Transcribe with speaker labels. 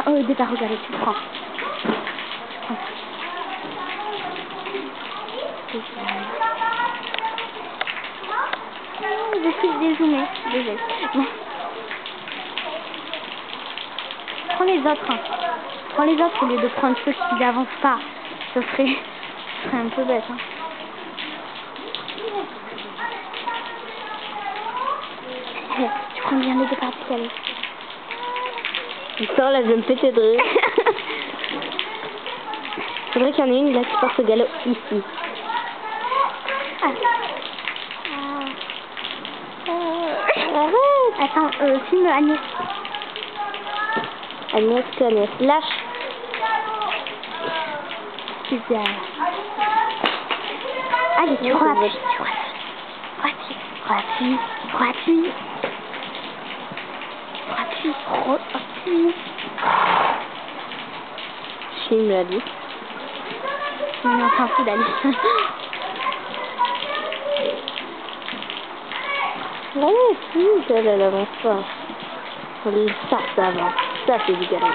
Speaker 1: Ah, au départ, regardez, tu prends. Je suis dézoomée. Désolée. Bon. Prends les autres. Hein. Prends les autres au lieu de prendre ceux qui n'avancent pas. Ce serait un peu bête. Hein. Tu prends bien les deux parties, allez.
Speaker 2: Putain, là, je vais me péter de rire. Faudrait qu'il y en ait une là qui porte au galop ici.
Speaker 1: Ah. Arrête. Attends, filme Agnès.
Speaker 2: Agnès, que Agnès. Lâche.
Speaker 1: Super. Allez, tu rappuies.
Speaker 2: Je me l'a dit.
Speaker 1: Mais on s'en fout d'aller.
Speaker 2: Allez, si, elle avance pas. Ça avance. Ça, c'est du galop.